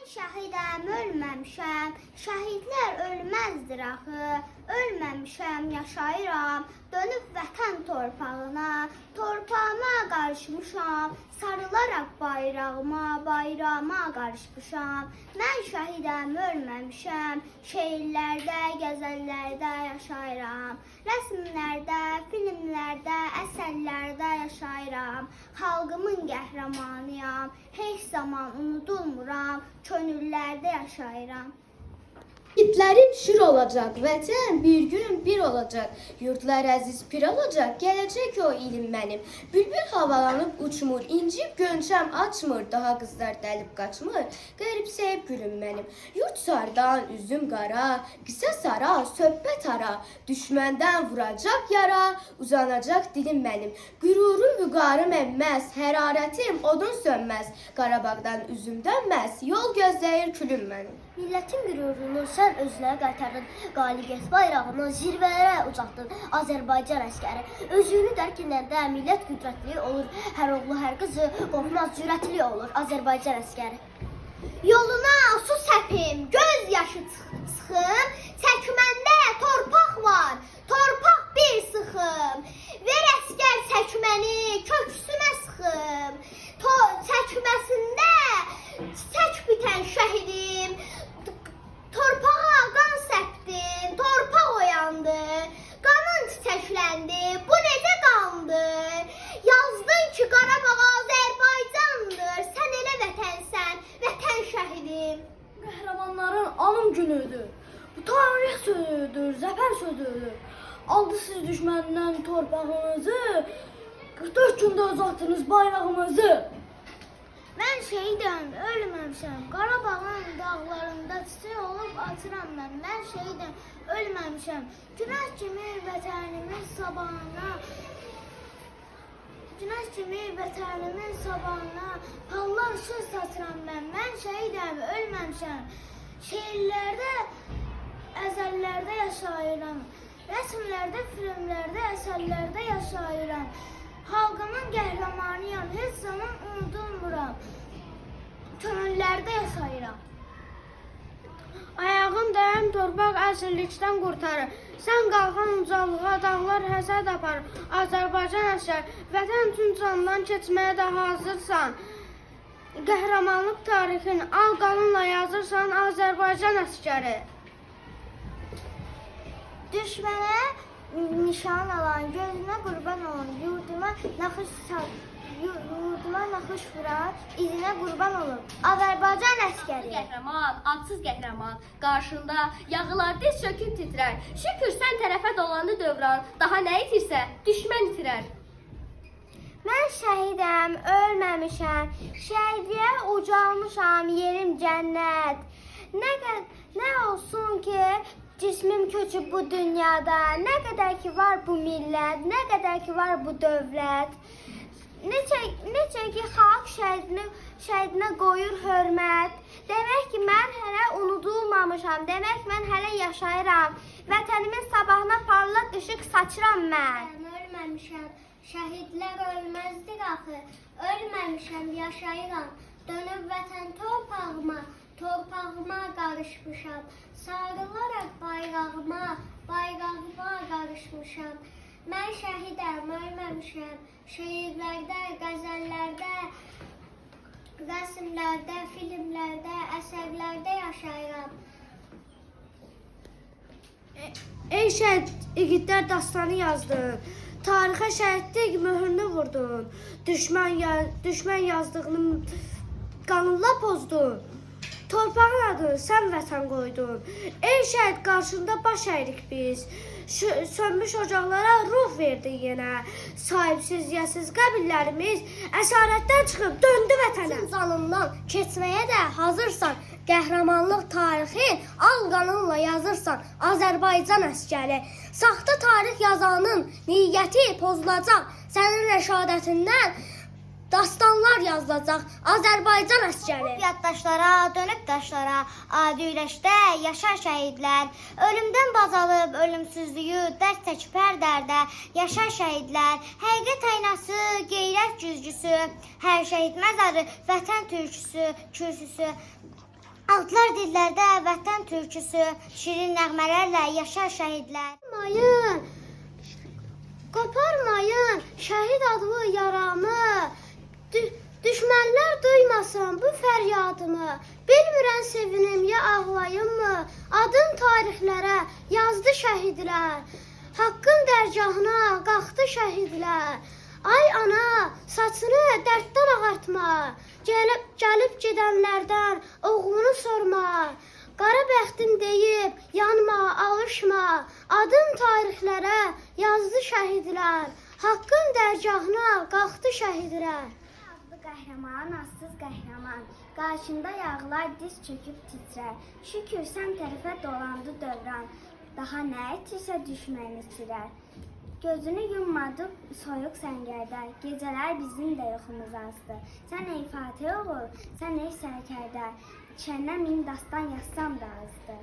Şəhidəm, ölməmişəm, şəhidlər ölməzdir axı. Ölməmişəm, yaşayıram, dönüb vətən torpağına. Torpağıma qarışmışam, sarılaraq bayrağıma qarışmışam. Mən şəhidəm, ölməmişəm, şeirlərdə, qəzəllərdə yaşayıram. Rəsmlərdə, filmlərdə, əsərlərdə yaşayıram. Xalqımın qəhrəmanıyam, heç zaman unudulmuram, könüllərdə yaşayıram. Yiğitlərim şir olacaq, vətən bir gün bir olacaq. Yurtlar əziz pir olacaq, gələcək o ilim mənim. Bülbül havalanıb uçmur, incib gönçəm açmır. Daha qızlar dəlib qaçmır, qəribsəyib gülüm mənim. Yurt sardan, üzüm qara, qısa sara, söhbət ara. Düşməndən vuracaq yara, uzanacaq dilim mənim. Qürurum vüqarım emmez, hərarətim odun sönməz. Qarabağdan üzüm dönməz, yol gözləyir külüm mənim. Millətin qürurunu sən özünə qaytardın, qalibiyyət bayrağını zirvələrə ucaltdın, Azərbaycan əskəri. Özünü dərk edəndə millət qüdrətli olur, hər oğlu, hər qızı qorxmaz, cürətli olur, Azərbaycan əskəri. Yoluna su səpim, göz yaşı sıxım, çəkməndə torpaq var, torpaq bir sıxım. Ver əskər çəkməni, köksümə sıxım, çəkməsində çiçək bitən şəhidim. Torpağa qan səpdim, torpaq oyandı, qanın çiçəkləndi, bu necə qandır? Yazdın ki, Qarabağ Azərbaycandır, sən elə vətənsən, vətən şəhidim. Qəhrəmanların anım günüdür, bu tarix sözüdür, zəfər sözüdür. Aldı siz düşməndən torpağınızı, 44 gündə uzatdınız bayrağımızı. Mən şəhidəm, ölməmişəm, Qarabağın dağlarında çiçək olub açıram mən. Mən şəhidəm, ölməmişəm, günəş kimi vətənimin sabahına, günəş kimi vətənimin sabahına, parlaq işıq saçıram mən. Mən şəhidəm, ölməmişəm, şeirlərdə, əzəllərdə yaşayıram, rəsmlərdə, filmlərdə, əsərlərdə yaşayıram. Xalqımın qəhrəmanıyam, heç zaman unudulmuram, könüllərdə yaşayıram. Ayağın dəyən torpaq əsirlikdən qurtarır. Sən qalxan ucalığa dağlar həsəd aparır. Azərbaycan əskər, vətən üçün candan keçməyə də hazırsan. Qəhrəmanlıq tarixin al qanınla yazırsan, Azərbaycan əskəri. Düşmənə nişan alan, gözünə qurban olun, yurduma naxış vurar, izinə qurban olun, Azərbaycan əskəri. Qəhrəman, adsız qəhrəman, qarşında yağılar diz çöküb titrər. Şükür sən tərəfə dolandı dövran, daha nə itirsə, düşmən itirər. Mən şəhidəm, ölməmişəm, şəhidliyə ucalmışam, yerim cənnət. Nə olsun ki, cismim köçüb bu dünyada, nə qədər ki var bu millət, nə qədər ki var bu dövlət. Necə ki xalq şəhidinə qoyur hörmət. Demək ki, mən hələ unudulmamışam, demək mən hələ yaşayıram. Vətənimin sabahına parlaq işıq saçıram mən. Mən ölməmişəm, şəhidlər ölməzdir axı. Ölməmişəm, yaşayıram. Dönüb vətən torpağıma qarışmışam. Sarılaraq bayrağıma qarışmışam. Mən şəhidəm, ölməmişəm. Şeirlərdə, qəzəllərdə, rəsmlərdə, filmlərdə, əsərlərdə yaşayıram. Ey şəhid, igidlər dastanı yazdın. Tarixə şəhidlik möhrünü vurdun. Düşmən yazdığını qanunla pozdun. Torpağın adını sən vətən qoydun. Ey şəhid, qarşında baş əyirik biz. Sönmüş ocaqlara ruh verdi yenə. Sahibsiz, yəsiz qəbillərimiz əsarətdən çıxıb döndü vətənə. Canından keçməyə də hazırsan. Qəhrəmanlıq tarixi al qanınla yazırsan, Azərbaycan əskəri. Saxta tarix yazanın niyyəti pozulacaq. Sənin rəşadətindən dastanlar yazılacaq, Azərbaycan əskəri. Yaddaşlara, dönüb daşlara, adi ürəkdə yaşar şəhidlər. Ölümdən bacalıb ölümsüzlüyü dərd çəkib hər dərdə yaşar şəhidlər. Həqiqət aynası, qeyrət güzgüsü, hər şəhid məzarı, vətən türküsü, kürsüsü. Altlar dillərdə vətən türküsü, şirin nəğmələrlə yaşar şəhidlər. Mayın, qoparmayın şəhid adlı yaramı. Düşmənlər duymasın bu fəryadımı. Bilmirəm sevinim ya ağlayım mı? Adım tarixlərə yazdı şəhidlər. Haqqın dərgahına qalxdı şəhidlər. Ay ana, saçını dərddən ağartma. Gəlib gedənlərdən oğlunu sorma. Qara bəxtim deyib yanma, alışma. Adım tarixlərə yazdı şəhidlər. Haqqın dərgahına qalxdı şəhidlər. Adlı qəhrəman, azsız qəhrəman. Qarşında yağlar diz çöküb titrər. Şükür sən tərəfə dolandı dövran. Daha nə etirsə düşməni sirər. Gözünü yummadı soyuq səngərdə. Gecələr bizim də yuxumuz azdı. Sən ey Fatih oğul, sən ey sərkərdə. İçəndən min dastan yazsam da azdı.